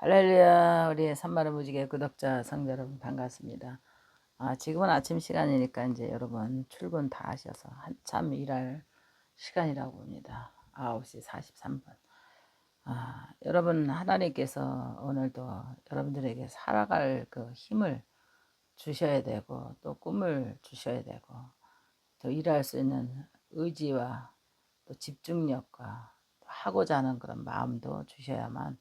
할렐루야, 우리 산마를 무지개 구독자 성도 여러분 반갑습니다. 지금은 아침 시간이니까 이제 여러분 출근 다 하셔서 한참 일할 시간이라고 봅니다. 9시 43분. 여러분 하나님께서 오늘도 여러분들에게 살아갈 그 힘을 주셔야 되고 또 꿈을 주셔야 되고 또 일할 수 있는 의지와 또 집중력과 또 하고자 하는 그런 마음도 주셔야만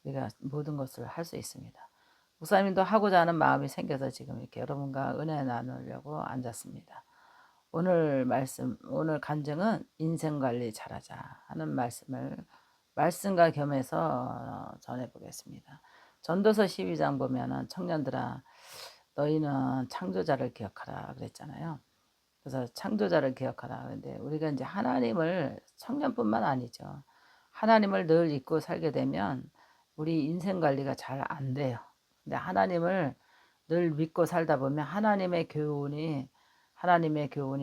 우리가 모든 것을 할 수 있습니다. 목사님도 하고자 하는 마음이 생겨서 지금 이렇게 여러분과 은혜 나누려고 앉았습니다. 오늘 말씀, 오늘 간증은 인생 관리 잘하자 하는 말씀을 말씀과 겸해서 전해 보겠습니다. 전도서 12장 보면은 청년들아 너희는 창조자를 기억하라 그랬잖아요. 그래서 창조자를 기억하라. 근데 우리가 이제 하나님을 청년뿐만 아니죠. 하나님을 늘 잊고 살게 되면 우리 인생 관리가 잘 안 돼요. 근데 하나님을 늘 믿고 살다 보면 하나님의 교훈이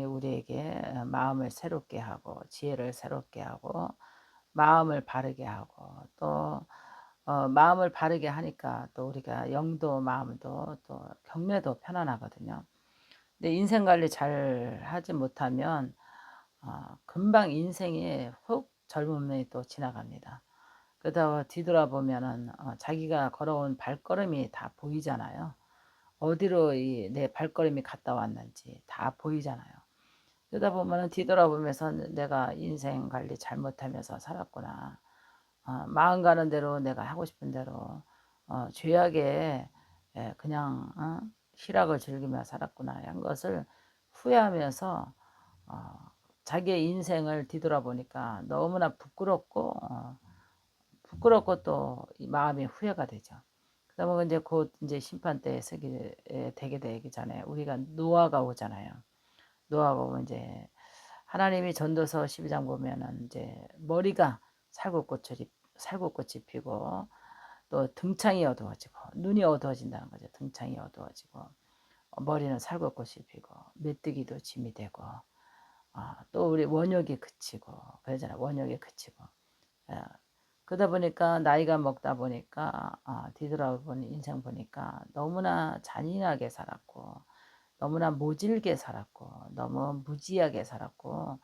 우리에게 마음을 새롭게 하고 지혜를 새롭게 하고 마음을 바르게 하고 또 마음을 바르게 하니까 또 우리가 영도 마음도 또 경례도 편안하거든요. 근데 인생 관리 잘 하지 못하면 금방 인생이 훅 젊음이 또 지나갑니다. 그러다가 뒤돌아보면은 자기가 걸어온 발걸음이 다 보이잖아요. 어디로 이 내 발걸음이 갔다 왔는지 다 보이잖아요. 그러다 보면은 뒤돌아보면서 '내가 인생 관리 잘못하면서 살았구나. 마음 가는 대로 내가 하고 싶은 대로 죄악에 그냥 희락을 즐기며 살았구나.' 한 것을 후회하면서 어 자기의 인생을 뒤돌아보니까 너무나 부끄럽고 또 이 마음이 후회가 되죠. 그러다 보면 인제 곧 인제 심판대에 서게 되게 되기 전에 우리가 노아가 오잖아요. 노아가 오면 인제 하나님이 전도서 12장 보면은 인제 머리가 살구꽃이 피고 또 등창이 어두워지고 눈이 어두워진다는 거죠. 등창이 어두워지고 머리는 살구꽃이 피고 메뚜기도 짐이 되고 또 우리 원욕이 그치고 그러잖아요. 원욕이 그치고. 예. 그러다 보니까 나이가 먹다 보니까 뒤돌아보니 인생 보니까 너무나 잔인하게 살았고 너무나 모질게 살았고 너무 무지하게 살았고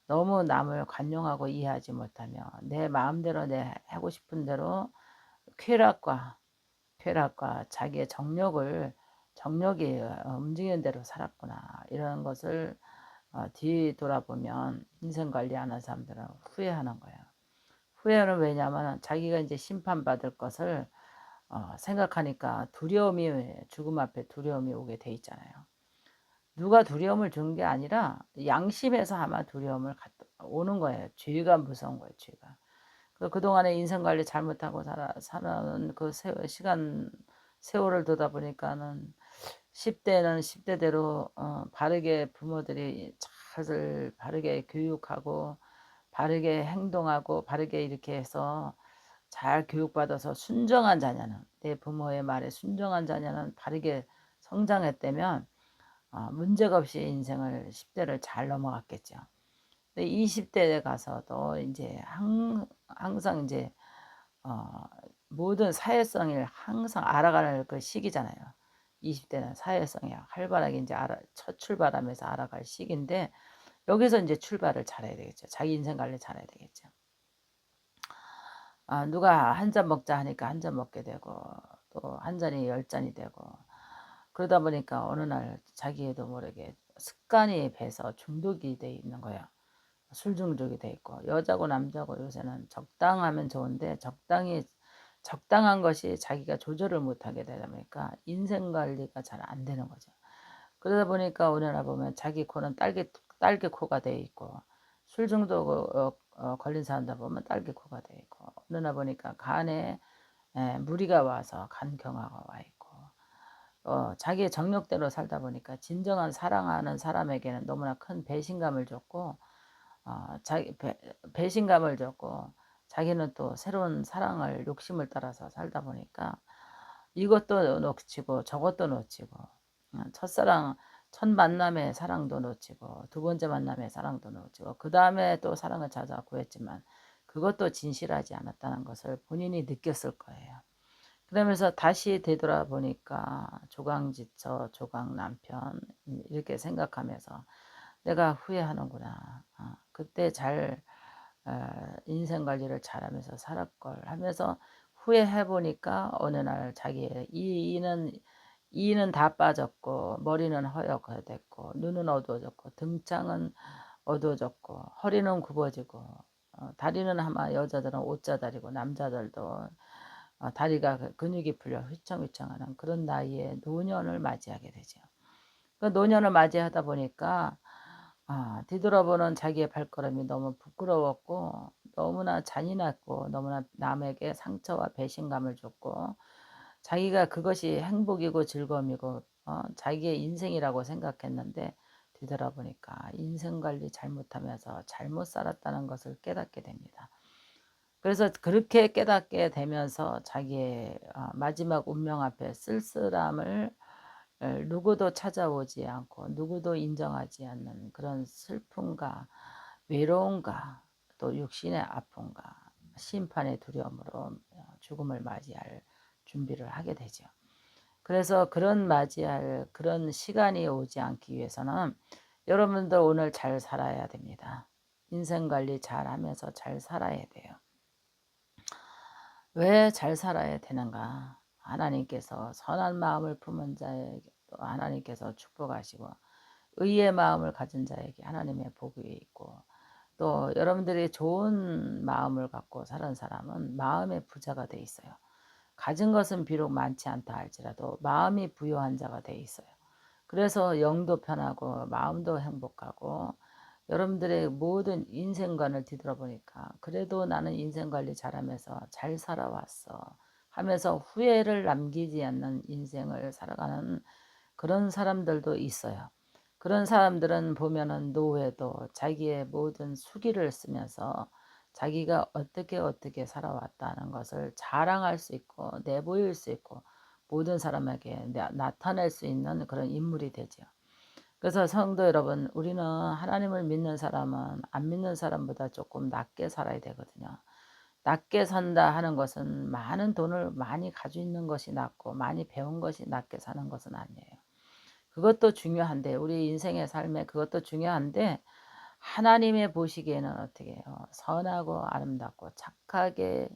너무 남을 관용하고 이해하지 못하며 내 마음대로 내 하고 싶은 대로 쾌락과 자기의 정력이 움직이는 대로 살았구나. 이런 것을 뒤돌아보면 인생 관리하는 사람들은 후회하는 거예요. 후회는 왜냐하면 자기가 이제 심판받을 것을 생각하니까 죽음 앞에 두려움이 오게 돼 있잖아요. 누가 두려움을 주는 게 아니라 양심에서 아마 두려움을 오는 거예요. 죄가 무서운 거예요, 죄가. 그동안에 인생 관리 잘못하고 사는 그 세월을 두다 보니까는 10대는 10대대로 바르게 부모들이 잘 바르게 교육하고 바르게 행동하고 바르게 이렇게 해서 잘 교육받아서 순정한 자녀는 내 부모의 말에 순정한 자녀는 바르게 성장했다면 문제가 없이 인생을 10대를 잘 넘어갔겠죠. 근데 20대에 가서도 인제 항상 인제 어 모든 사회성을 항상 알아갈 그 시기잖아요. 20대는 사회성이 활발하게 인제 첫 출발하면서 알아갈 시기인데 여기서 인제 출발을 잘해야 되겠죠. 자기 인생 관리 잘해야 되겠죠. 누가 한 잔 먹자 하니까 한 잔 먹게 되고 또 한 잔이 10 잔이 되고 그러다 보니까 어느 날 자기도 모르게 습관이 배서 중독이 돼 있는 거예요. 술 중독이 돼 있고 여자고 남자고 요새는 적당하면 좋은데 적당한 것이 자기가 조절을 못하게 되다 보니까 인생 관리가 잘 안 되는 거죠. 그러다 보니까 어느 날 보면 자기 코는 딸기 코가 돼 있고 술 중독 걸린 사람들 보면 딸기 코가 돼 있고 어느 날 보니까 간에 무리가 와서 간경화가 와 있고 자기의 정력대로 살다 보니까 진정한 사랑하는 사람에게는 너무나 큰 배신감을 줬고 자기 배신감을 줬고 자기는 또 새로운 사랑을 욕심을 따라서 살다 보니까 이것도 놓치고 저것도 놓치고 첫사랑 첫 만남의 사랑도 놓치고 두 번째 만남의 사랑도 놓치고 그다음에 또 사랑을 찾아 구했지만 그것도 진실하지 않았다는 것을 본인이 느꼈을 거예요. 그러면서 다시 되돌아보니까 조강지처 조강남편, 이렇게 생각하면서 '내가 후회하는구나. 그때 잘 인생 관리를 잘하면서 살았걸.' 하면서 후회해 보니까 어느 날 자기의 이는 다 빠졌고 머리는 허옇게 됐고 눈은 어두워졌고 등창은 어두워졌고 허리는 굽어지고 다리는 아마 여자들은 옷자다리고 남자들도 다리가 근육이 풀려 휘청휘청하는 그런 나이에 노년을 맞이하게 되죠. 그 노년을 맞이하다 보니까 뒤돌아보는 자기의 발걸음이 너무 부끄러웠고 너무나 잔인했고 너무나 남에게 상처와 배신감을 줬고 자기가 그것이 행복이고 즐거움이고 자기의 인생이라고 생각했는데 뒤돌아보니까 인생 관리 잘못하면서 잘못 살았다는 것을 깨닫게 됩니다. 그래서 그렇게 깨닫게 되면서 자기의 마지막 운명 앞에 쓸쓸함을 누구도 찾아오지 않고 누구도 인정하지 않는 그런 슬픔과 외로움과 또 육신의 아픔과 심판의 두려움으로 죽음을 맞이할 준비를 하게 되죠. 그래서 그런 맞이할 그런 시간이 오지 않기 위해서는 여러분들 오늘 잘 살아야 됩니다. 인생 관리 잘 하면서 잘 살아야 돼요. 왜 잘 살아야 되는가? 하나님께서 선한 마음을 품은 자에게 또 하나님께서 축복하시고 의의 마음을 가진 자에게 하나님의 복이 있고 또 여러분들이 좋은 마음을 갖고 사는 사람은 마음의 부자가 돼 있어요. 가진 것은 비록 많지 않다 할지라도 마음이 부유한 자가 돼 있어요. 그래서 영도 편하고 마음도 행복하고 여러분들의 모든 인생관을 뒤돌아보니까 그래도 나는 인생 관리 잘하면서 잘 살아왔어 하면서 후회를 남기지 않는 인생을 살아가는 그런 사람들도 있어요. 그런 사람들은 보면은 노후에도 자기의 모든 수기를 쓰면서 자기가 어떻게 살아왔다는 것을 자랑할 수 있고 내보일 수 있고 모든 사람에게 나타낼 수 있는 그런 인물이 되죠. 그래서 성도 여러분, 우리는 하나님을 믿는 사람은 안 믿는 사람보다 조금 낮게 살아야 되거든요. 낮게 산다 하는 것은 많은 돈을 많이 가지고 있는 것이 낫고 많이 배운 것이 낮게 사는 것은 아니에요. 그것도 중요한데 우리 인생의 삶에 그것도 중요한데 하나님의 보시기에는 어떻게 해요? 선하고 아름답고 착하게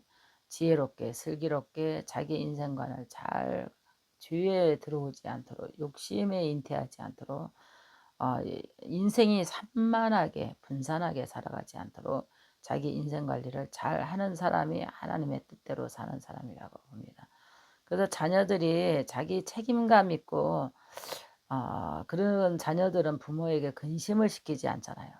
지혜롭게 슬기롭게 자기 인생관을 잘 주위에 들어오지 않도록 욕심에 잉태하지 않도록 인생이 산만하게 분산하게 살아가지 않도록 자기 인생 관리를 잘 하는 사람이 하나님의 뜻대로 사는 사람이라고 봅니다. 그래서 자녀들이 자기 책임감 있고 그런 자녀들은 부모에게 근심을 시키지 않잖아요.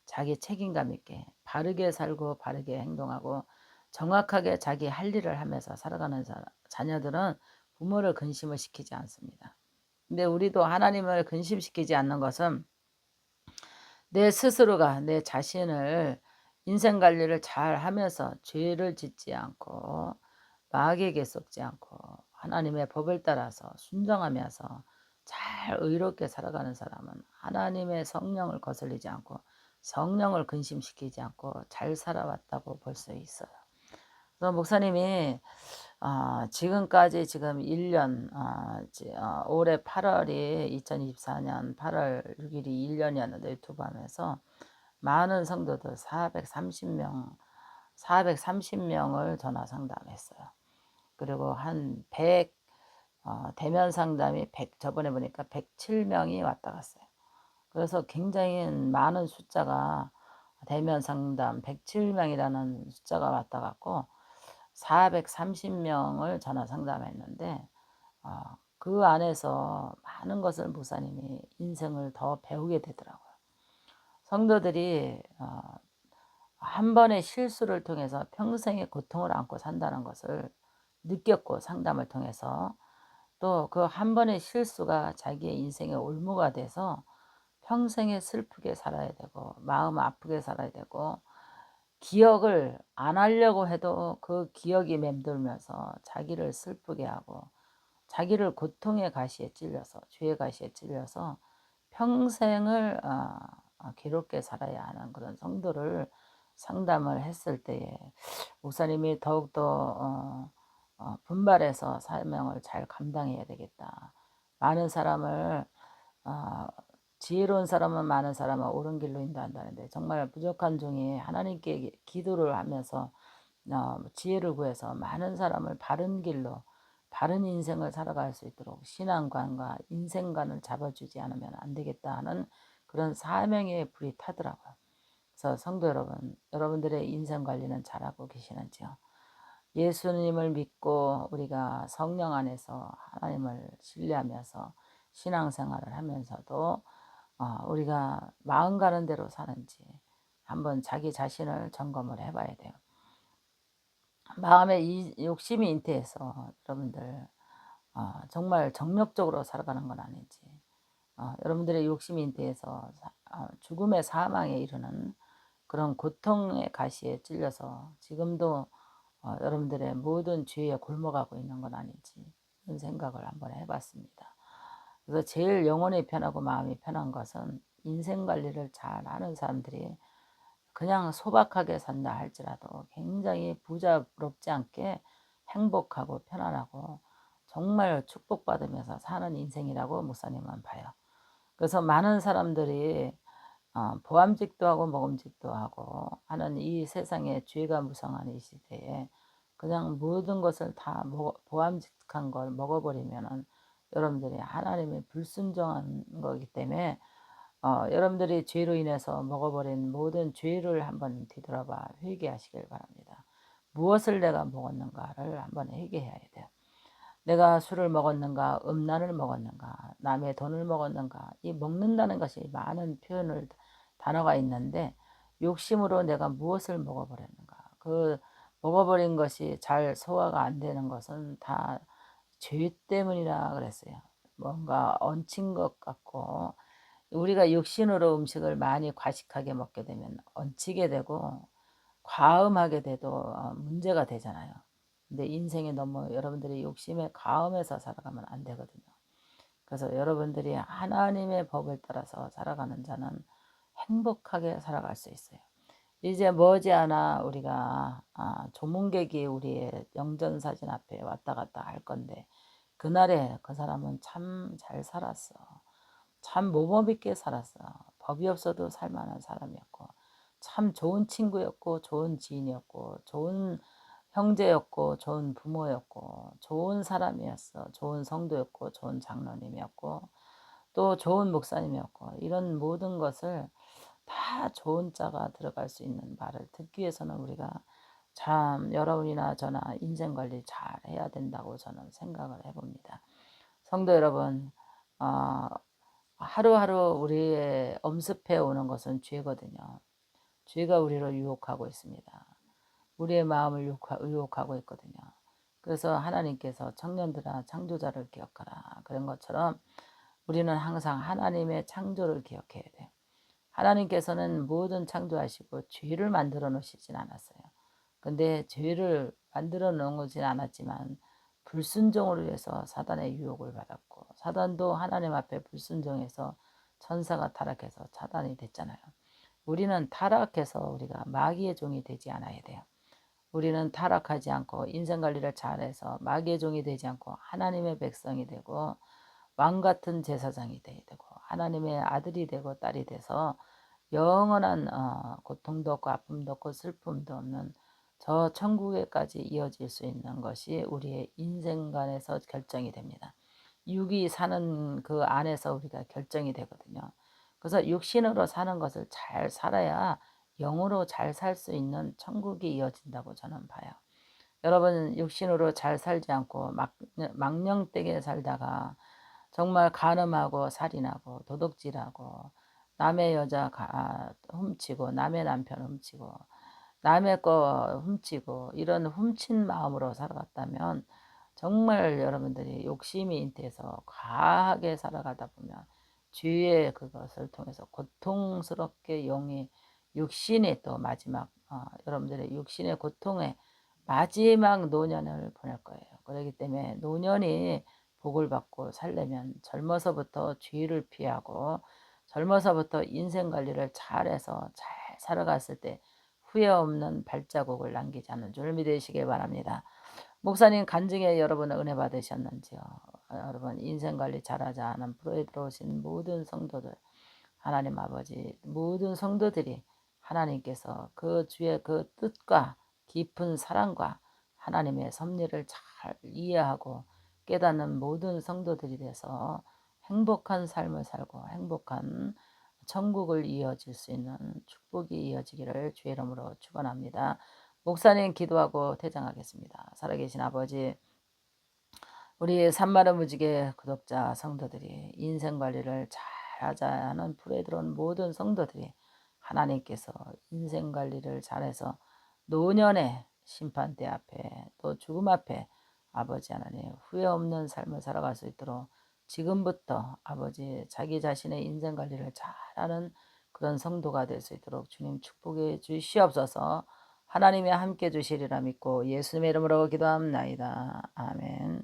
자기 책임감 있게 바르게 살고 바르게 행동하고 정확하게 자기 할 일을 하면서 살아가는 자녀들은 부모를 근심을 시키지 않습니다. 근데 우리도 하나님을 근심시키지 않는 것은 내 스스로가 내 자신을 인생 관리를 잘 하면서 죄를 짓지 않고 마귀에게 속지 않고 하나님의 법을 따라서 순종하면서 잘 의롭게 살아가는 사람은 하나님의 성령을 거슬리지 않고 성령을 근심시키지 않고 잘 살아왔다고 볼 수 있어요. 그래서 목사님이 지금까지 지금 1년 올해 8월이 2024년 8월 6일이 1년이었는데 유튜브 하면서 많은 성도들 430명을 전화 상담했어요. 그리고 한 100 대면 상담이 100 저번에 보니까 107명이 왔다 갔어요. 그래서 굉장히 많은 숫자가 대면 상담 107명이라는 숫자가 왔다 갔고 430명을 전화 상담했는데 그 안에서 많은 것을 목사님이 인생을 더 배우게 되더라고요. 성도들이 한 번의 실수를 통해서 평생의 고통을 안고 산다는 것을 느꼈고 상담을 통해서 또 그 한 번의 실수가 자기의 인생의 올무가 돼서 평생에 슬프게 살아야 되고 마음 아프게 살아야 되고 기억을 안 하려고 해도 그 기억이 맴돌면서 자기를 슬프게 하고 자기를 고통의 가시에 찔려서 죄의 가시에 찔려서 평생을 괴롭게 살아야 하는 그런 성도를 상담을 했을 때에 목사님이 더욱더 분발해서 사명을 잘 감당해야 되겠다. 많은 사람을 어, 지혜로운 사람은 많은 사람을 옳은 길로 인도한다는데 정말 부족한 종이 하나님께 기도를 하면서 지혜를 구해서 많은 사람을 바른 길로 바른 인생을 살아갈 수 있도록 신앙관과 인생관을 잡아주지 않으면 안 되겠다 하는 그런 사명의 불이 타더라고요. 그래서 성도 여러분, 여러분들의 인생 관리는 잘하고 계시는지요? 예수님을 믿고 우리가 성령 안에서 하나님을 신뢰하면서 신앙생활을 하면서도 우리가 마음 가는 대로 사는지 한번 자기 자신을 점검을 해봐야 돼요. 마음에 욕심이 잉태해서 여러분들 정말 정력적으로 살아가는 건 아닌지, 여러분들의 욕심이 잉태해서 죽음의 사망에 이르는 그런 고통의 가시에 찔려서 지금도 여러분들의 모든 죄에 굶어가고 있는 건 아닌지 그런 생각을 한번 해봤습니다. 그래서 제일 영혼이 편하고 마음이 편한 것은 인생 관리를 잘 하는 사람들이 그냥 소박하게 산다 할지라도 굉장히 부자롭지 않게 행복하고 편안하고 정말 축복받으면서 사는 인생이라고 목사님은 봐요. 그래서 많은 사람들이 보암직도 하고 먹음직도 하고 하는 이 세상에 죄가 무성한 이 시대에 그냥 모든 것을 다 보암직한 걸 먹어버리면은 여러분들이 하나님의 불순종한 거기 때문에 여러분들이 죄로 인해서 먹어버린 모든 죄를 한번 뒤돌아봐 회개하시길 바랍니다. 무엇을 내가 먹었는가를 한번 회개해야 돼요. 내가 술을 먹었는가, 음란을 먹었는가, 남의 돈을 먹었는가. 이 먹는다는 것이 많은 표현을 단어가 있는데 욕심으로 내가 무엇을 먹어버렸는가. 그 먹어버린 것이 잘 소화가 안 되는 것은 다 죄 때문이라 그랬어요. 뭔가 얹힌 것 같고 우리가 육신으로 음식을 많이 과식하게 먹게 되면 얹히게 되고 과음하게 돼도 문제가 되잖아요. 근데 인생에 너무 여러분들이 욕심에 과음해서 살아가면 안 되거든요. 그래서 여러분들이 하나님의 법을 따라서 살아가는 자는 행복하게 살아갈 수 있어요. 이제 머지않아 우리가 조문객이 우리의 영전사진 앞에 왔다 갔다 할 건데 그날에 그 사람은 참 잘 살았어. 참 모범 있게 살았어. 법이 없어도 살만한 사람이었고 참 좋은 친구였고 좋은 지인이었고 좋은 형제였고 좋은 부모였고 좋은 사람이었어. 좋은 성도였고 좋은 장로님이었고 또 좋은 목사님이었고 이런 모든 것을 다 좋은 자가 들어갈 수 있는 말을 듣기 위해서는 우리가 참 여러분이나 저나 인생 관리 잘 해야 된다고 저는 생각을 해봅니다. 성도 여러분, 어, 하루하루 우리의 엄습해 오는 것은 죄거든요. 죄가 우리를 유혹하고 있습니다. 우리의 마음을 유혹하고 있거든요. 그래서 하나님께서 청년들아 창조자를 기억하라 그런 것처럼 우리는 항상 하나님의 창조를 기억해야 돼요. 하나님께서는 모든 창조하시고 죄를 만들어 놓으시진 않았어요. 근데 죄를 만들어 놓으진 않았지만 불순종으로 해서 사단의 유혹을 받았고 사단도 하나님 앞에 불순종해서 천사가 타락해서 차단이 됐잖아요. 우리는 타락해서 우리가 마귀의 종이 되지 않아야 돼요. 우리는 타락하지 않고 인생관리를 잘해서 마귀의 종이 되지 않고 하나님의 백성이 되고 왕같은 제사장이 돼야 되고 하나님의 아들이 되고 딸이 돼서 영원한 고통도 없고 아픔도 없고 슬픔도 없는 저 천국에까지 이어질 수 있는 것이 우리의 인생관에서 결정이 됩니다. 육이 사는 그 안에서 우리가 결정이 되거든요. 그래서 육신으로 사는 것을 잘 살아야 영으로 잘 살 수 있는 천국이 이어진다고 저는 봐요. 여러분 육신으로 잘 살지 않고 망령되게 살다가 정말 간음하고 살인하고 도둑질하고 남의 여자 훔치고 남의 남편 훔치고 남의 거 훔치고 이런 훔친 마음으로 살아갔다면 정말 여러분들이 욕심이 잉태해서 과하게 살아가다 보면 죄의 그것을 통해서 고통스럽게 영이 육신이 또 마지막 여러분들의 육신의 고통의 마지막 노년을 보낼 거예요. 그렇기 때문에 노년이 복을 받고 살려면 젊어서부터 죄를 피하고 젊어서부터 인생 관리를 잘해서 잘 살아갔을 때 후회 없는 발자국을 남기지 않는 줄 믿으시길 바랍니다. 목사님 간증에 여러분 은혜 받으셨는지요? 여러분 인생관리 잘하자 하는 프로에 들어오신 모든 성도들, 하나님 아버지 모든 성도들이 하나님께서 그 주의 그 뜻과 깊은 사랑과 하나님의 섭리를 잘 이해하고 깨닫는 모든 성도들이 돼서 행복한 삶을 살고 행복한 천국을 이어질 수 있는 축복이 이어지기를 주의 이름으로 축원합니다. 목사님 기도하고 퇴장하겠습니다. 살아계신 아버지, 우리 산마른 무지개 구독자 성도들이 인생관리를 잘하자 하는 불에 들어온 모든 성도들이 하나님께서 인생관리를 잘해서 노년의 심판대 앞에 또 죽음 앞에 아버지 하나님 후회 없는 삶을 살아갈 수 있도록 지금부터 아버지 자기 자신의 인생관리를 잘하는 그런 성도가 될 수 있도록 주님 축복해 주시옵소서. 하나님이 함께 주시리라 믿고 예수님의 이름으로 기도합나이다. 아멘.